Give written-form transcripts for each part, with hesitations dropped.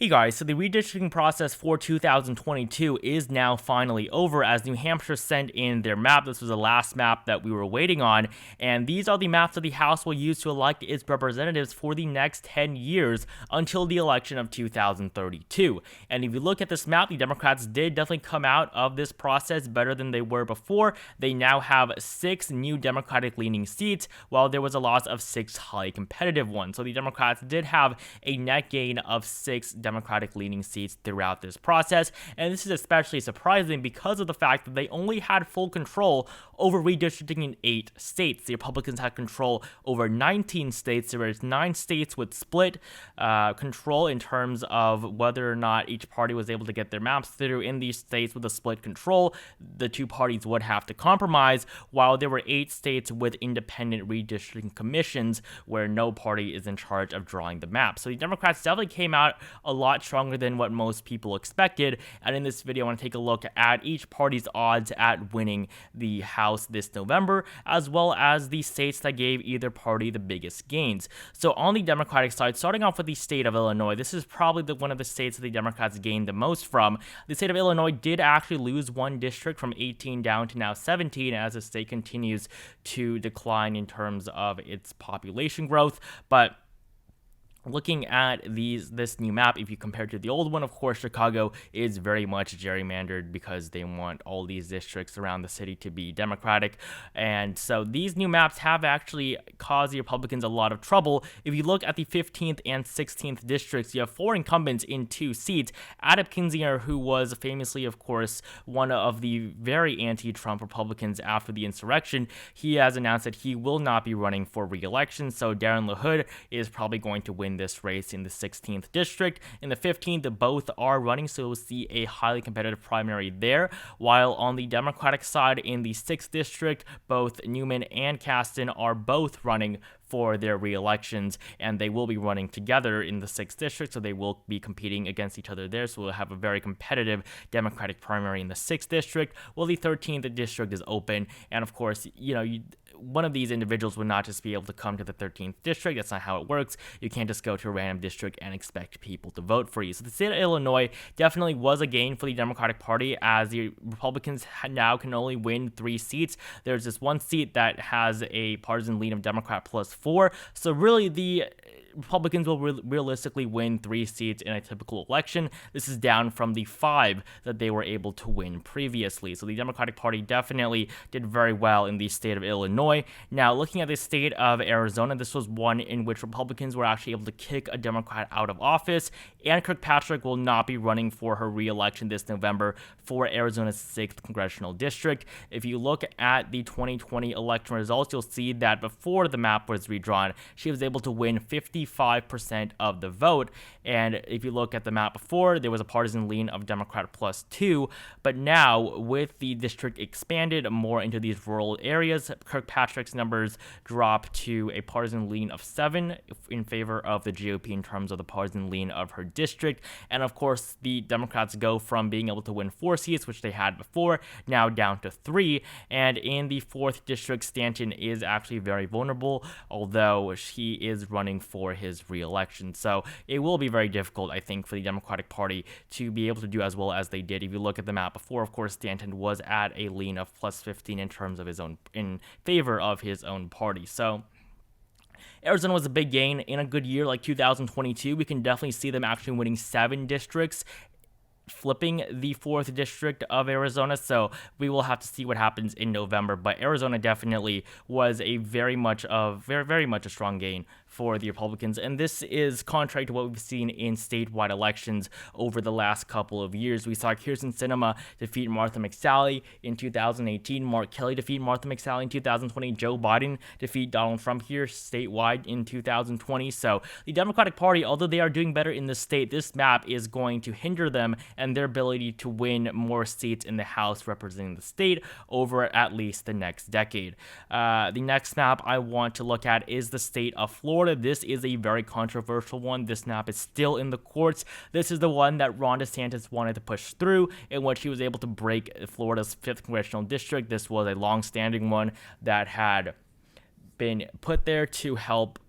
Hey guys, so the redistricting process for 2022 is now finally over as New Hampshire sent in their map. This was the last map that we were waiting on, and these are the maps that the House will use to elect its representatives for the next 10 years until the election of 2032. And if you look at this map, the Democrats did definitely come out of this process better than they were before. They now have 6 new Democratic-leaning seats, while there was a loss of 6 highly competitive ones. So the Democrats did have a net gain of 6 Democratic-leaning seats throughout this process, and this is especially surprising because of the fact that they only had full control over redistricting in 8 states. The Republicans had control over 19 states. There was 9 states with split control in terms of whether or not each party was able to get their maps through. In these states with a split control, the two parties would have to compromise, while there were 8 states with independent redistricting commissions where no party is in charge of drawing the map. So the Democrats definitely came out a lot stronger than what most people expected, and in this video I want to take a look at each party's odds at winning the House this November, as well as the states that gave either party the biggest gains. So on the Democratic side, starting off with the state of Illinois, this is probably one of the states that the Democrats gained the most from. The state of Illinois did actually lose one district from 18 down to now 17 as the state continues to decline in terms of its population growth, but looking at this new map, if you compare it to the old one, of course, Chicago is very much gerrymandered because they want all these districts around the city to be Democratic. And so these new maps have actually caused the Republicans a lot of trouble. If you look at the 15th and 16th districts, you have 4 incumbents in 2 seats. Adam Kinzinger, who was famously, of course, one of the very anti-Trump Republicans after the insurrection, he has announced that he will not be running for re-election. So Darren LaHood is probably going to win this race in the 16th district. In the 15th, both are running, so we'll see a highly competitive primary there. While on the Democratic side, in the 6th district, both Newman and Kasten are both running for their re-elections, and they will be running together in the 6th district, so they will be competing against each other there. So we'll have a very competitive Democratic primary in the 6th district. Well, the 13th district is open, and of course, one of these individuals would not just be able to come to the 13th district. That's not how it works. You can't just go to a random district and expect people to vote for you. So the state of Illinois definitely was a gain for the Democratic Party, as the Republicans now can only win 3 seats. There's this one seat that has a partisan lead of Democrat plus 4. So really, the Republicans will realistically win 3 seats in a typical election. This is down from the 5 that they were able to win previously. So the Democratic Party definitely did very well in the state of Illinois. Now, looking at the state of Arizona, this was one in which Republicans were actually able to kick a Democrat out of office. Ann Kirkpatrick will not be running for her re-election this November for Arizona's 6th congressional district. If you look at the 2020 election results, you'll see that before the map was redrawn, she was able to win 55% of the vote. And if you look at the map before, there was a partisan lean of Democrat plus 2. But now, with the district expanded more into these rural areas, Kirkpatrick's numbers drop to a partisan lean of 7 in favor of the GOP in terms of the partisan lean of her district. And of course, the Democrats go from being able to win 4 seats, which they had before, now down to 3. And in the 4th district, Stanton is actually very vulnerable, although he is running for his re-election. So it will be very difficult, I think, for the Democratic Party to be able to do as well as they did. If you look at the map before, of course, Stanton was at a lean of plus 15 in terms of his own, in favor of his own party. So Arizona was a big gain. In a good year like 2022, we can definitely see them actually winning 7 districts, flipping the 4th district of Arizona. So we will have to see what happens in November, but Arizona definitely was a very much a strong gain for the Republicans, and this is contrary to what we've seen in statewide elections over the last couple of years. We saw Kyrsten Sinema defeat Martha McSally in 2018, Mark Kelly defeat Martha McSally in 2020, Joe Biden defeat Donald Trump here statewide in 2020. So the Democratic Party, although they are doing better in the state, this map is going to hinder them and their ability to win more seats in the House representing the state over at least the next decade. The next map I want to look at is the state of Florida. This is a very controversial one. This map is still in the courts. This is the one that Ron DeSantis wanted to push through, in which he was able to break Florida's 5th congressional district. This was a long-standing one that had been put there to help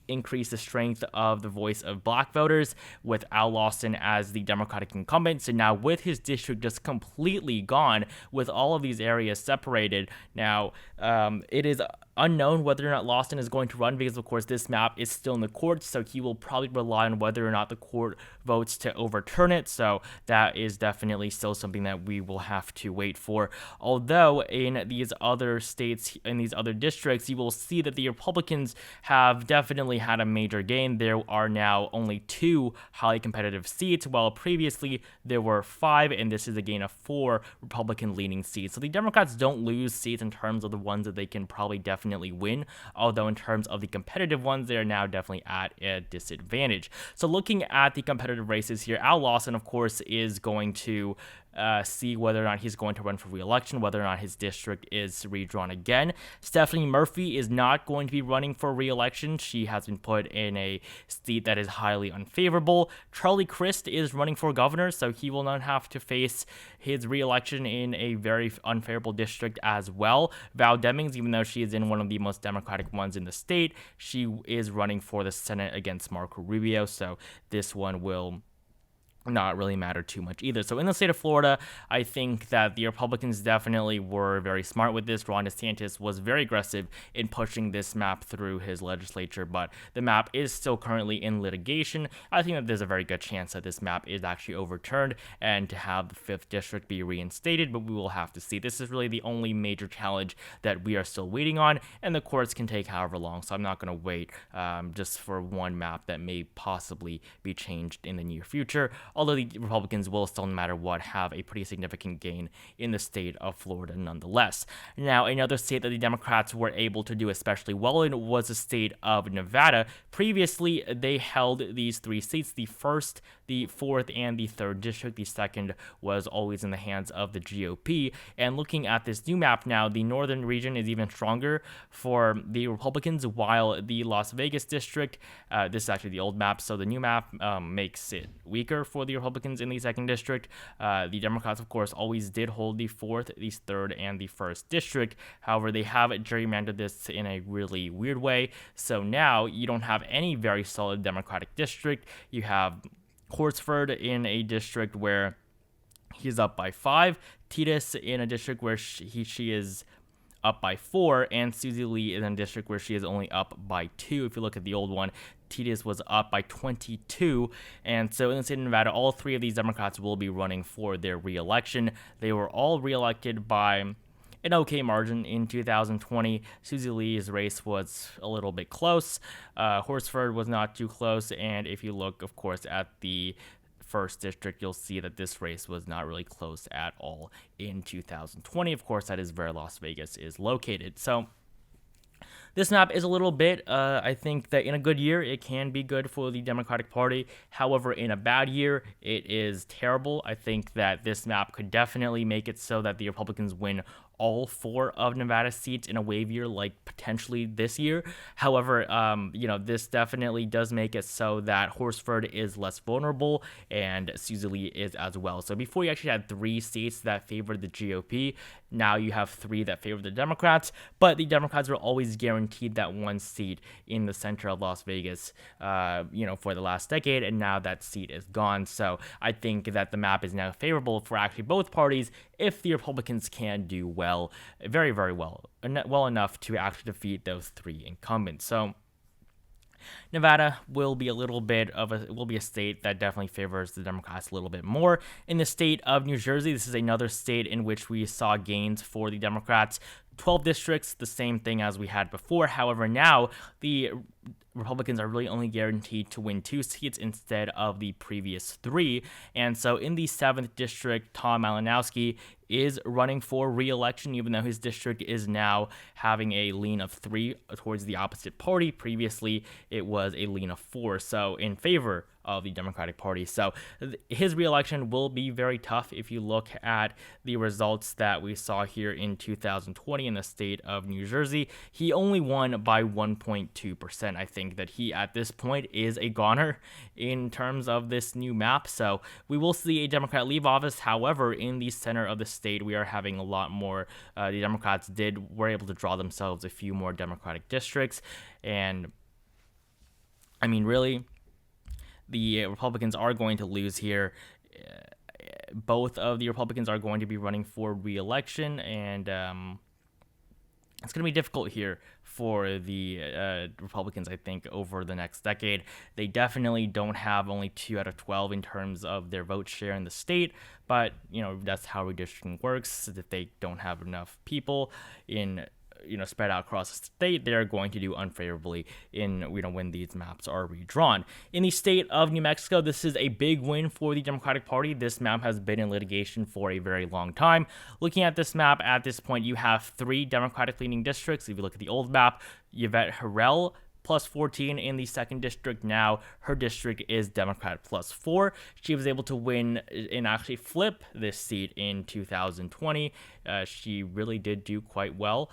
increase the strength of the voice of black voters with Al Lawson as the Democratic incumbent. So now with his district just completely gone, with all of these areas separated, now it is unknown whether or not Lawson is going to run, because of course this map is still in the courts, so he will probably rely on whether or not the court votes to overturn it. So that is definitely still something that we will have to wait for. Although in these other states, in these other districts, you will see that the Republicans have definitely had a major gain. There are now only 2 highly competitive seats, while previously there were 5, and this is a gain of 4 Republican leaning seats. So the Democrats don't lose seats in terms of the ones that they can probably definitely win, although in terms of the competitive ones, they are now definitely at a disadvantage. So looking at the competitive races here, Al Lawson, of course, is going to see whether or not he's going to run for re-election, whether or not his district is redrawn again. Stephanie Murphy is not going to be running for re-election. She has been put in a seat that is highly unfavorable. Charlie Crist is running for governor, so he will not have to face his re-election in a very unfavorable district as well. Val Demings, even though she is in one of the most Democratic ones in the state, she is running for the Senate against Marco Rubio, so this one will not really matter too much either. So in the state of Florida, I think that the Republicans definitely were very smart with this. Ron DeSantis was very aggressive in pushing this map through his legislature, but the map is still currently in litigation. I think that there's a very good chance that this map is actually overturned and to have the 5th district be reinstated, but we will have to see. This is really the only major challenge that we are still waiting on, and the courts can take however long, so I'm not going to wait just for one map that may possibly be changed in the near future. Although the Republicans will still, no matter what, have a pretty significant gain in the state of Florida nonetheless. Now, another state that the Democrats were able to do especially well in was the state of Nevada. Previously, they held these 3 seats, the 1st, the 4th, and the 3rd district. The 2nd was always in the hands of the GOP. And looking at this new map now, the northern region is even stronger for the Republicans, while the Las Vegas district, this is actually the old map, so the new map makes it weaker for the Republicans in the 2nd district. The Democrats, of course, always did hold the 4th, the 3rd, and the 1st district. However, they have gerrymandered this in a really weird way. So now you don't have any very solid Democratic district. You have Horsford in a district where he's up by 5, Titus in a district where she is up by 4, and Susie Lee is in a district where she is only up by 2. If you look at the old one, Titus was up by 22, and so in the state of Nevada, all 3 of these Democrats will be running for their re-election. They were all re-elected by an okay margin in 2020. Susie Lee's race was a little bit close. Horsford was not too close, and if you look, of course, at the 1st district, you'll see that this race was not really close at all in 2020. Of course, that is where Las Vegas is located. So this map is a little bit, I think that in a good year, it can be good for the Democratic Party. However, in a bad year, it is terrible. I think that this map could definitely make it so that the Republicans win all 4 of Nevada's seats in a wave year, like potentially this year. However, this definitely does make it so that Horsford is less vulnerable and Susie Lee is as well. So before you actually had 3 states that favored the GOP, now you have 3 that favor the Democrats, but the Democrats were always guaranteed that 1 seat in the center of Las Vegas, for the last decade, and now that seat is gone. So I think that the map is now favorable for actually both parties if the Republicans can do well, very, very well enough to actually defeat those 3 incumbents. So Nevada will be a state that definitely favors the Democrats a little bit more. In the state of New Jersey, this is another state in which we saw gains for the Democrats. 12 districts, the same thing as we had before. However, now the Republicans are really only guaranteed to win 2 seats instead of the previous 3. And so in the 7th district, Tom Malinowski is running for re-election, even though his district is now having a lean of 3 towards the opposite party. Previously, it was a lean of 4, so in favor of the Democratic Party. So his re-election will be very tough if you look at the results that we saw here in 2020 in the state of New Jersey. He only won by 1.2%. I think that he, at this point, is a goner in terms of this new map. So we will see a Democrat leave office. However, in the center of the state, we are having a lot more. The Democrats were able to draw themselves a few more Democratic districts, and I mean, really, the Republicans are going to lose here. Both of the Republicans are going to be running for re-election, and it's going to be difficult here for the Republicans, I think, over the next decade. They definitely don't have only 2 out of 12 in terms of their vote share in the state, but, that's how redistricting works. If they don't have enough people in spread out across the state, they're going to do unfavorably in when these maps are redrawn. In the state of New Mexico, this is a big win for the Democratic Party. This map has been in litigation for a very long time. Looking at this map, at this point, you have 3 Democratic leaning districts. If you look at the old map, Yvette Harrell plus 14 in the second district. Now her district is Democrat plus 4. She was able to win and actually flip this seat in 2020. She really did do quite well,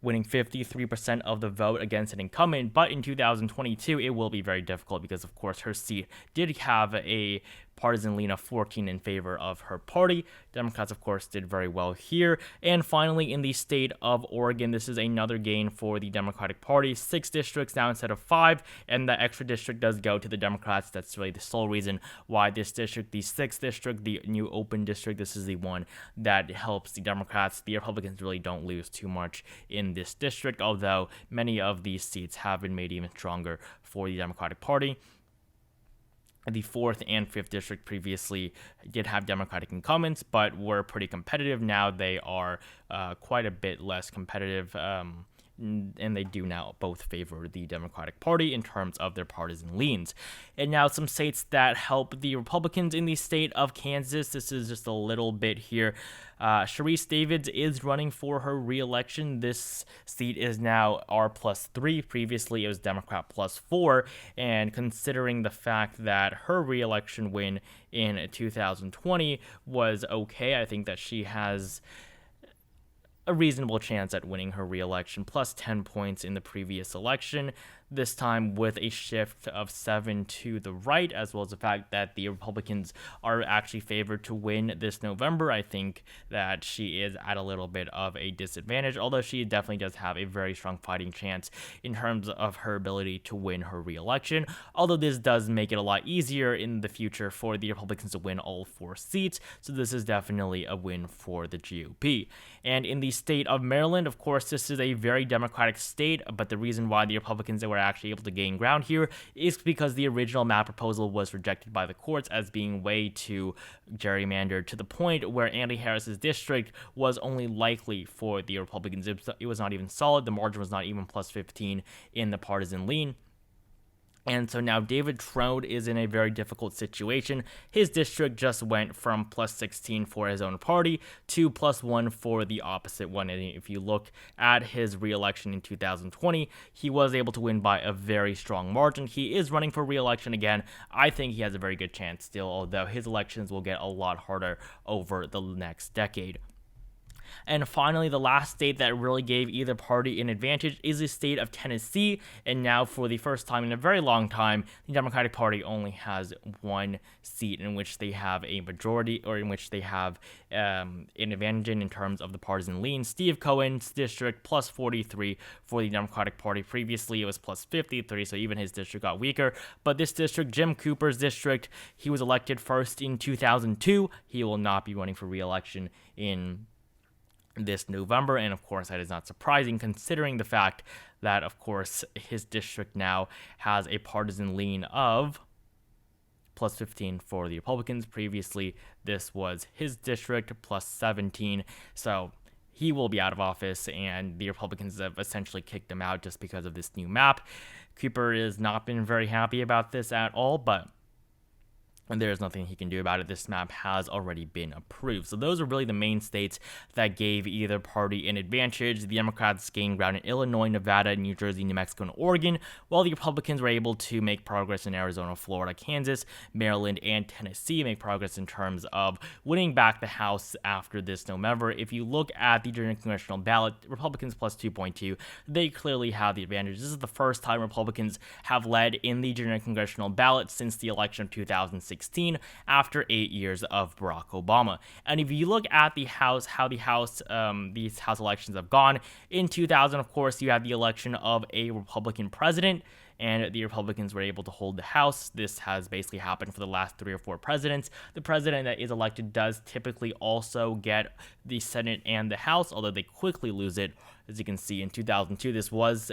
winning 53% of the vote against an incumbent. But in 2022, it will be very difficult because, of course, her seat did have a partisan lean of 14 in favor of her party. Democrats, of course, did very well here. And finally, in the state of Oregon, this is another gain for the Democratic Party. 6 districts now instead of 5, and the extra district does go to the Democrats. That's really the sole reason why this district, the 6th district, the new open district, this is the one that helps the Democrats. The Republicans really don't lose too much in this district, although many of these seats have been made even stronger for the Democratic Party. The 4th and 5th district previously did have Democratic incumbents, but were pretty competitive. Now they are quite a bit less competitive, and they do now both favor the Democratic Party in terms of their partisan leans. And now some states that help the Republicans in the state of Kansas. This is just a little bit here. Sharice Davids is running for her re-election. This seat is now R plus 3. Previously, it was Democrat plus 4. And considering the fact that her re-election win in 2020 was okay, I think that she has a reasonable chance at winning her re-election, plus 10 points in the previous election, this time with a shift of 7 to the right, as well as the fact that the Republicans are actually favored to win this November. I think that she is at a little bit of a disadvantage, although she definitely does have a very strong fighting chance in terms of her ability to win her re-election, although this does make it a lot easier in the future for the Republicans to win all 4 seats, so this is definitely a win for the GOP. And in the state of Maryland, of course, this is a very Democratic state, but the reason why the Republicans were actually able to gain ground here is because the original map proposal was rejected by the courts as being way too gerrymandered, to the point where Andy Harris's district was only likely for the Republicans. It was not even solid. The margin was not even plus 15 in the partisan lean. And so now David Trode is in a very difficult situation. His district just went from plus 16 for his own party to plus 1 for the opposite one. And if you look at his re-election in 2020, he was able to win by a very strong margin. He is running for re-election again. I think he has a very good chance still, although his elections will get a lot harder over the next decade. And finally, the last state that really gave either party an advantage is the state of Tennessee. And now, for the first time in a very long time, the Democratic Party only has 1 seat in which they have a majority, or in which they have an advantage in terms of the partisan lean. Steve Cohen's district plus 43 for the Democratic Party. Previously, it was plus 53, so even his district got weaker. But this district, Jim Cooper's district, he was elected first in 2002. He will not be running for re-election in this November, and of course that is not surprising considering the fact that, of course, his district now has a partisan lean of plus 15 for the Republicans. Previously, this was his district plus 17, so he will be out of office, and the Republicans have essentially kicked him out just because of this new map. Cooper has not been very happy about this at all, but and there's nothing he can do about it. This map has already been approved. So those are really the main states that gave either party an advantage. The Democrats gained ground in Illinois, Nevada, New Jersey, New Mexico, and Oregon, while the Republicans were able to make progress in Arizona, Florida, Kansas, Maryland, and Tennessee, make progress in terms of winning back the House after this November. If you look at the general congressional ballot, Republicans plus 2.2, they clearly have the advantage. This is the first time Republicans have led in the general congressional ballot since the election of 2016. After 8 years of Barack Obama. And if you look at the House, how these House elections have gone, in 2000, of course, you had the election of a Republican president, and the Republicans were able to hold the House. This has basically happened for the last 3 or 4 presidents. The president that is elected does typically also get the Senate and the House, although they quickly lose it. As you can see, in 2002, this was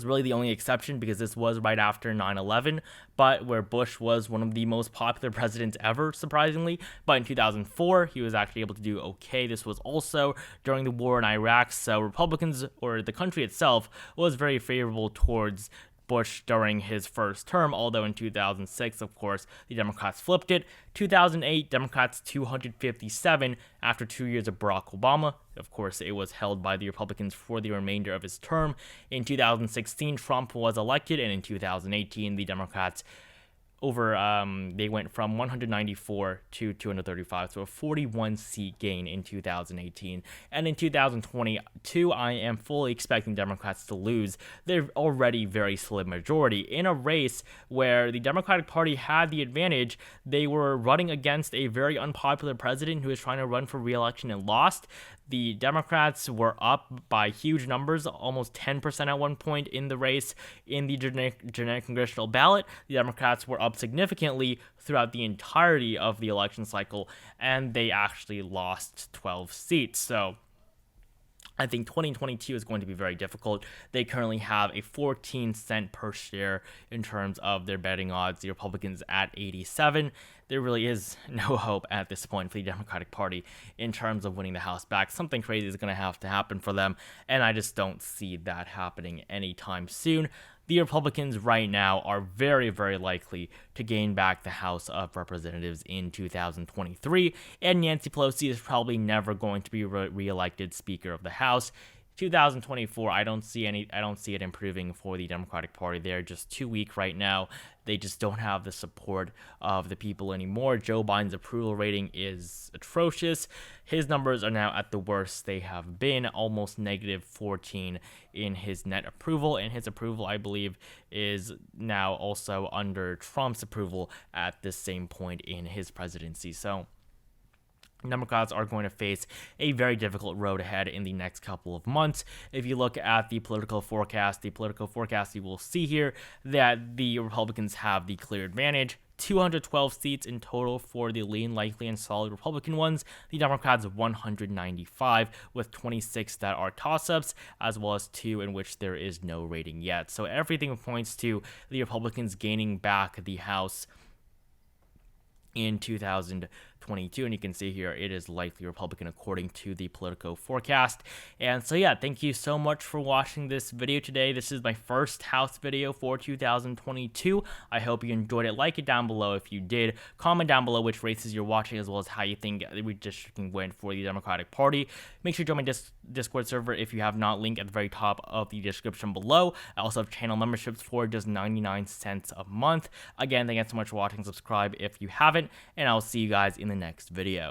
really the only exception because this was right after 9/11, but where Bush was one of the most popular presidents ever, surprisingly. But in 2004, he was actually able to do okay. This was also during the war in Iraq, so Republicans, or the country itself, was very favorable towards Bush during his first term, although in 2006, of course, the Democrats flipped it. 2008, Democrats 257 after 2 years of Barack Obama. Of course, it was held by the Republicans for the remainder of his term. In 2016, Trump was elected, and in 2018, the Democrats they went from 194 to 235, so a 41 seat gain in 2018. And in 2022, I am fully expecting Democrats to lose their already very slim majority in a race where the Democratic Party had the advantage. They were running against a very unpopular president who was trying to run for re-election and lost. The Democrats were up by huge numbers, almost 10% at one point in the race. In the generic congressional ballot, the Democrats were up significantly throughout the entirety of the election cycle, and they actually lost 12 seats. So I think 2022 is going to be very difficult. They currently have a 14 cent per share in terms of their betting odds. The Republicans at 87. There really is no hope at this point for the Democratic Party in terms of winning the House back. Something crazy is going to have to happen for them, and I just don't see that happening anytime soon. The Republicans right now are very, very likely to gain back the House of Representatives in 2023, and Nancy Pelosi is probably never going to be re-elected Speaker of the House. 2024, I don't see it improving for the Democratic Party. They're just too weak right now. They just don't have the support of the people anymore. Joe Biden's approval rating is atrocious. His numbers are now at the worst they have been, almost negative 14 in his net approval, and his approval, I believe, is now also under Trump's approval at the same point in his presidency. So Democrats are going to face a very difficult road ahead in the next couple of months. If you look at the political forecast, you will see here that the Republicans have the clear advantage. 212 seats in total for the lean, likely, and solid Republican ones. The Democrats 195, with 26 that are toss-ups, as well as 2 in which there is no rating yet. So everything points to the Republicans gaining back the House in 2022, and you can see here it is likely Republican according to the Politico forecast. And so yeah, thank you so much for watching this video today. This is my first House video for 2022. I hope you enjoyed it. Like it down below if you did. Comment down below which races you're watching, as well as how you think the redistricting went for the Democratic Party. Make sure to join my Discord server if you have not, link at the very top of the description below. I also have channel memberships for just 99 cents a month. Again, thank you so much for watching. Subscribe if you haven't, and I'll see you guys in the next video.